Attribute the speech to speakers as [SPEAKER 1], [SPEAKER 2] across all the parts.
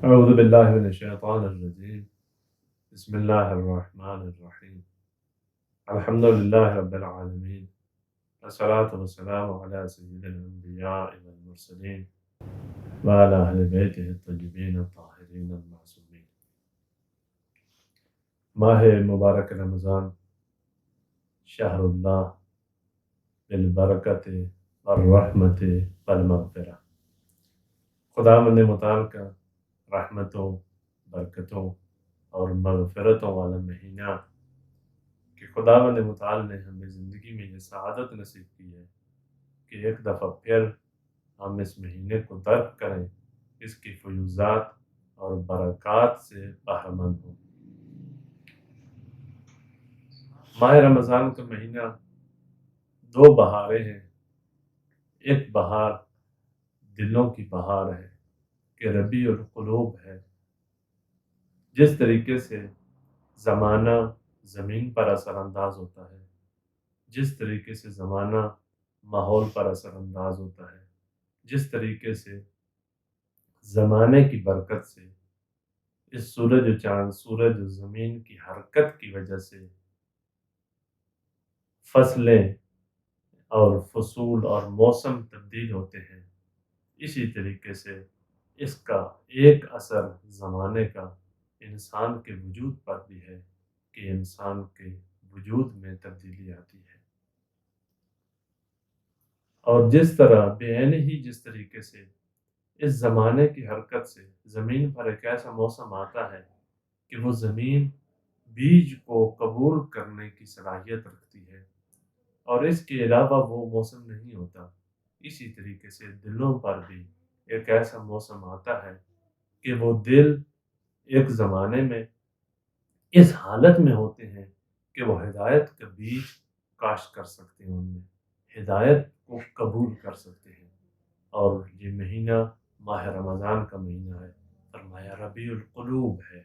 [SPEAKER 1] أعوذ بالله من الشيطان الرجيم. بسم الله الرحمن الرحيم. الحمد لله رب العالمين، والصلاة والسلام على سيد الأنبياء والمرسلين وعلى أهل بيته الطيبين الطاهرين المعصومين. ماہ مبارک رمضان شہر اللہ بالبرکت والرحمت والمغفرہ، خداوند متعال کا رحمتوں، برکتوں اور مغفرتوں والا مہینہ کہ خداوند متعال نے ہمیں زندگی میں یہ سعادت نصیب کی ہے کہ ایک دفعہ پھر ہم اس مہینے کو درک کریں، اس کی فیوزات اور برکات سے بہرہ مند ہوں۔ ماہ رمضان کا مہینہ دو بہاریں ہیں۔ ایک بہار دلوں کی بہار ہے کہ ربیع القلوب ہے۔ جس طریقے سے زمانہ زمین پر اثر انداز ہوتا ہے، جس طریقے سے زمانہ ماحول پر اثر انداز ہوتا ہے، جس طریقے سے زمانے کی برکت سے اس سورج و چاند، سورج و زمین کی حرکت کی وجہ سے فصلیں اور فصول اور موسم تبدیل ہوتے ہیں، اسی طریقے سے اس کا ایک اثر زمانے کا انسان کے وجود پر بھی ہے کہ انسان کے وجود میں تبدیلی آتی ہے۔ اور جس طرح بے عین ہی جس طریقے سے اس زمانے کی حرکت سے زمین پر ایک ایسا موسم آتا ہے کہ وہ زمین بیج کو قبول کرنے کی صلاحیت رکھتی ہے، اور اس کے علاوہ وہ موسم نہیں ہوتا، اسی طریقے سے دلوں پر بھی ایک ایسا موسم آتا ہے کہ وہ دل ایک زمانے میں اس حالت میں ہوتے ہیں کہ وہ ہدایت کا بیج کاشت کر سکتے ہیں، ان میں ہدایت کو قبول کر سکتے ہیں۔ اور یہ مہینہ ماہ رمضان کا مہینہ ہے، فرمایا ربیع القلوب ہے،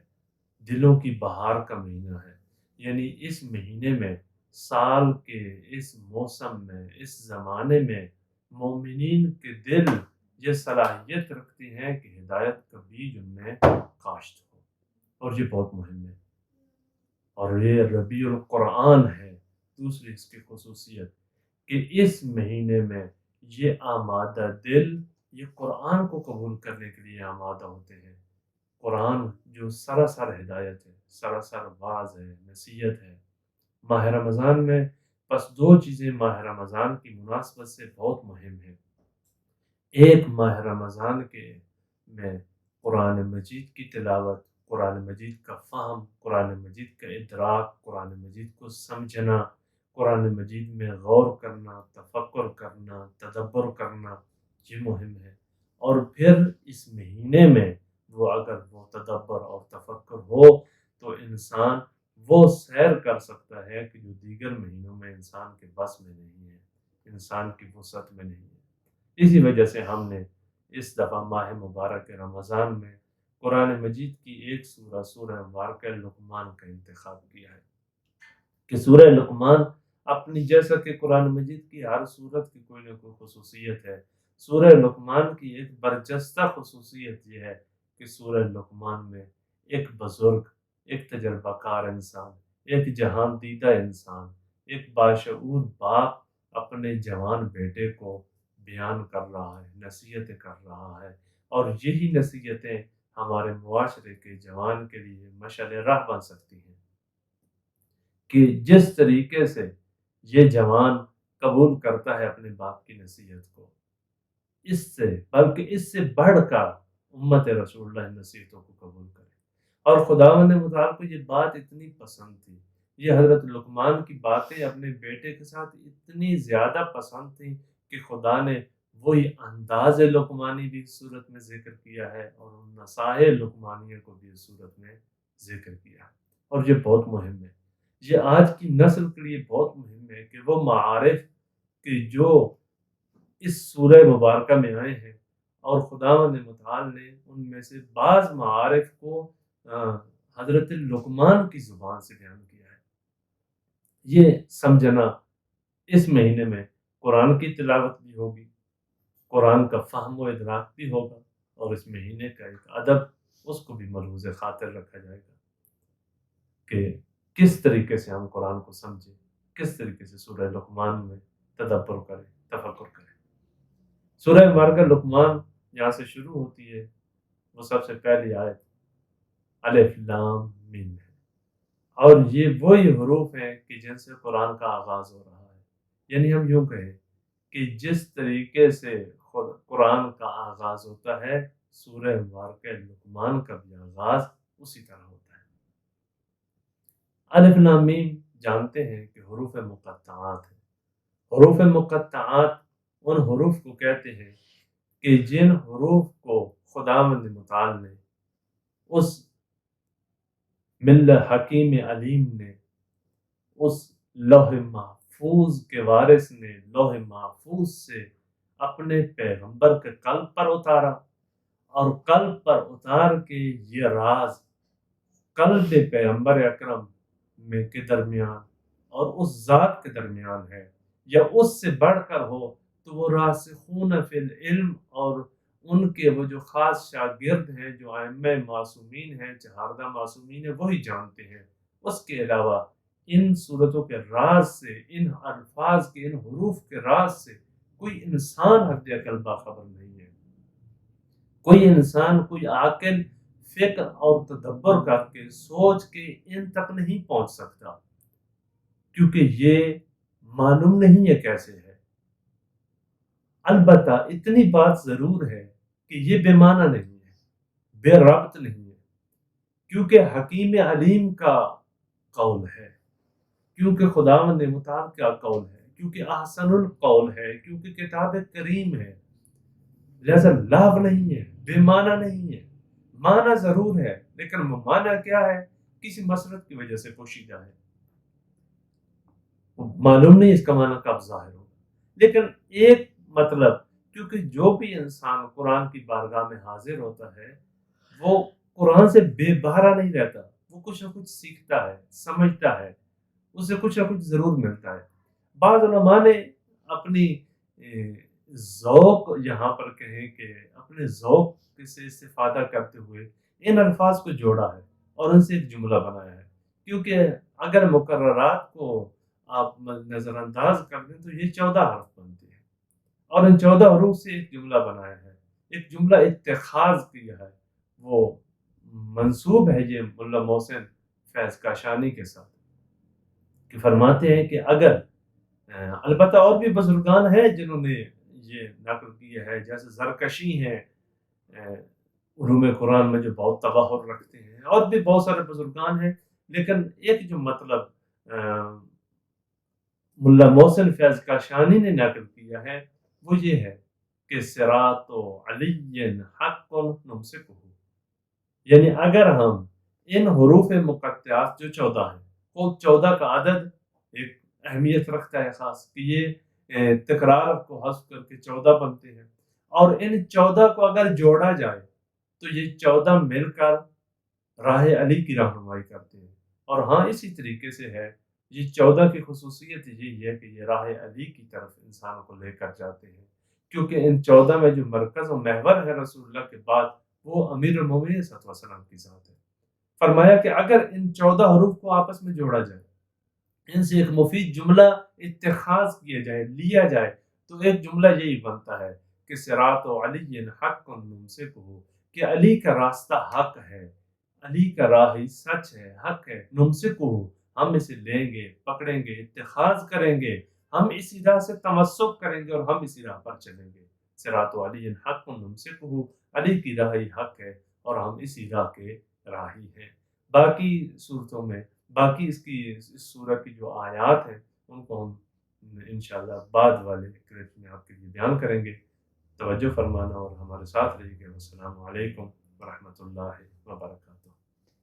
[SPEAKER 1] دلوں کی بہار کا مہینہ ہے۔ یعنی اس مہینے میں، سال کے اس موسم میں، اس زمانے میں مومنین کے دل یہ صلاحیت رکھتے ہیں کہ ہدایت کا بیج ان میں کاشت ہو، اور یہ بہت مہم ہے۔ اور یہ ربیع القرآن ہے، دوسری اس کی خصوصیت کہ اس مہینے میں یہ آمادہ دل یہ قرآن کو قبول کرنے کے لیے آمادہ ہوتے ہیں۔ قرآن جو سراسر ہدایت ہے، سراسر واعظ ہے، نصیحت ہے۔ ماہ رمضان میں بس دو چیزیں ماہ رمضان کی مناسبت سے بہت مہم ہیں۔ ایک ماہ رمضان کے میں قرآن مجید کی تلاوت، قرآن مجید کا فہم، قرآن مجید کا ادراک، قرآن مجید کو سمجھنا، قرآن مجید میں غور کرنا، تفکر کرنا، تدبر کرنا، یہ مہم ہے۔ اور پھر اس مہینے میں اگر وہ تدبر اور تفکر ہو تو انسان وہ سیر کر سکتا ہے کہ جو دیگر مہینوں میں انسان کے بس میں نہیں ہے، انسان کی وسعت میں نہیں ہے۔ اسی وجہ سے ہم نے اس دفعہ ماہ مبارک رمضان میں قرآن مجید کی ایک سورہ مبارکہ لقمان کا انتخاب کیا ہے کہ سورہ لقمان اپنی، جیسا کہ قرآن مجید کی ہر سورت کی کوئی نہ کوئی خصوصیت ہے، سورہ لقمان کی ایک برجستہ خصوصیت یہ ہے کہ سورہ لقمان میں ایک بزرگ، ایک تجربہ کار انسان، ایک جہان دیدہ انسان، ایک باشعور باپ اپنے جوان بیٹے کو بیان کر رہا ہے، نصیحتیں کر رہا ہے، اور یہی نصیحتیں ہمارے معاشرے کے جوان کے لیے مشعل راہ بن سکتی ہیں کہ جس طریقے سے یہ جوان قبول کرتا ہے اپنے باپ کی نصیحت کو، اس سے بلکہ اس سے بڑھ کر امت رسول اللہ نصیحتوں کو قبول کرے۔ اور خداوند متعال کو یہ بات اتنی پسند تھی، یہ حضرت لقمان کی باتیں اپنے بیٹے کے ساتھ اتنی زیادہ پسند تھیں کہ خدا نے وہی انداز لقمانی بھی اس صورت میں ذکر کیا ہے، اور ان نصائح لقمانیہ کو بھی اس صورت میں ذکر کیا ہے۔ اور یہ بہت مہم ہے، یہ آج کی نسل کے لیے بہت مہم ہے کہ وہ معارف کہ جو اس سورہ مبارکہ میں آئے ہیں، اور خداوند متعال نے ان میں سے بعض معارف کو حضرت لقمان کی زبان سے بیان کیا ہے۔ یہ سمجھنا، اس مہینے میں قرآن کی تلاوت بھی ہوگی، قرآن کا فہم و ادراک بھی ہوگا، اور اس مہینے کا ایک ادب اس کو بھی ملحوظ خاطر رکھا جائے گا کہ کس طریقے سے ہم قرآن کو سمجھیں، کس طریقے سے سورہ لقمان میں تدبر کریں، تفکر کریں۔ سورہ مبارکہ لقمان یہاں سے شروع ہوتی ہے، وہ سب سے پہلی آیت الف لام میم ہے، اور یہ وہی حروف ہیں کہ جن سے قرآن کا آغاز ہو رہا ہے۔ یعنی ہم یوں کہیں کہ جس طریقے سے قرآن کا آغاز ہوتا ہے، سورہ مبارکہ لقمان کا بھی آغاز اسی طرح ہوتا ہے۔ الف لام میم جانتے ہیں کہ حروف مقطعات ہیں۔ حروف مقطعات ان حروف کو کہتے ہیں کہ جن حروف کو خداوند متعال نے اس مل حکیم علیم نے اس لوح محفوظ کے وارث نے لوح محفوظ سے اپنے پیغمبر کے قلب پر اتارا، اور قلب پر اتار کے یہ راز قلب پیغمبر اکرم میں کے درمیان اور اس ذات کے درمیان ہے، یا اس سے بڑھ کر ہو تو وہ راسخون فی العلم اور ان کے وہ جو خاص شاگرد ہیں، جو ائمہ معصومین ہیں، چہاردہ معصومین ہیں، وہی جانتے ہیں۔ اس کے علاوہ ان صورتوں کے راز سے، ان الفاظ کے، ان حروف کے راز سے کوئی انسان حد عقل باخبر نہیں ہے۔ کوئی انسان، کوئی عاقل فکر اور تدبر کر کے سوچ کے ان تک نہیں پہنچ سکتا، کیونکہ یہ معلوم نہیں ہے کیسے ہے۔ البتہ اتنی بات ضرور ہے کہ یہ بے معنی نہیں ہے، بے ربط نہیں ہے، کیونکہ حکیم علیم کا قول ہے، کیونکہ خداوند متعال کا قول ہے، کیونکہ احسن القول ہے، کیونکہ کتاب کریم ہے، لہذا لغو نہیں ہے، بے معنی نہیں ہے۔ معنی ضرور ہے، لیکن وہ معنی کیا ہے؟ کسی مسرت کی وجہ سے پوشیدہ ہے، معلوم نہیں اس کا معنی کب ظاہر ہوگا۔ لیکن ایک مطلب، کیونکہ جو بھی انسان قرآن کی بارگاہ میں حاضر ہوتا ہے وہ قرآن سے بے بہرا نہیں رہتا، وہ کچھ نہ کچھ سیکھتا ہے، سمجھتا ہے، اسے کچھ نہ کچھ ضرور ملتا ہے۔ بعض علماء نے اپنی ذوق، یہاں پر کہیں کہ اپنے ذوق سے استفادہ کرتے ہوئے ان الفاظ کو جوڑا ہے اور ان سے ایک جملہ بنایا ہے، کیونکہ اگر مقررات کو آپ نظر انداز کر دیں تو یہ 14 حرف بنتے ہیں، اور ان 14 حروف سے ایک جملہ بنایا ہے، ایک جملہ اتخاذ کیا ہے۔ وہ منسوب ہے یہ ملا محسن فیض کاشانی کے ساتھ، کہ فرماتے ہیں کہ اگر البتہ اور بھی بزرگان ہیں جنہوں نے یہ نقل کیا ہے، جیسے زرکشی ہیں علوم قرآن میں جو بہت تبحر رکھتے ہیں، اور بھی بہت سارے بزرگان ہیں، لیکن ایک جو مطلب ملا محسن فیض کاشانی نے نقل کیا ہے وہ یہ ہے کہ صراط علی حق نمسکہ، یعنی اگر ہم ان حروف مقطعات جو 14 ہیں، وہ 14 کا عدد ایک اہمیت رکھتا ہے خاص، کہ یہ تکرار کو حذف کر کے 14 بنتے ہیں، اور ان 14 کو اگر جوڑا جائے تو یہ 14 مل کر راہ علی کی رہنمائی کرتے ہیں۔ اور ہاں اسی طریقے سے ہے، یہ 14 کی خصوصیت یہی ہے کہ یہ راہ علی کی طرف انسان کو لے کر جاتے ہیں، کیونکہ ان 14 میں جو مرکز و محور ہے رسول اللہ کے بعد، وہ امیر المومنین صلی اللہ علیہ وسلم کی ذات ہے۔ فرمایا کہ اگر ان 14 حروف کو آپس میں جوڑا جائے، ان سے ایک مفید جملہ اتخاذ کیا جائے، لیا جائے، تو ایک جملہ یہی بنتا ہے کہ صراط علی حق نمسکہ، کہ علی کا راستہ حق ہے، علی کا راہ سچ ہے، حق ہے، نمسکہ، ہم اسے لیں گے، پکڑیں گے، اتخاذ کریں گے، ہم اسی راہ سے تمسک کریں گے اور ہم اسی راہ پر چلیں گے۔ صراط علی حق نمسکہ، علی کی راہ حق ہے اور ہم اسی راہ کے راہی ہیں۔ باقی صورتوں میں، باقی اس سورہ کی جو آیات ہیں ان کو ہم انشاءاللہ بعد والے کلپ میں آپ کے لیے بیان کریں گے۔ توجہ فرمانا اور ہمارے ساتھ رہیے گا۔ السلام علیکم ورحمۃ اللہ وبرکاتہ۔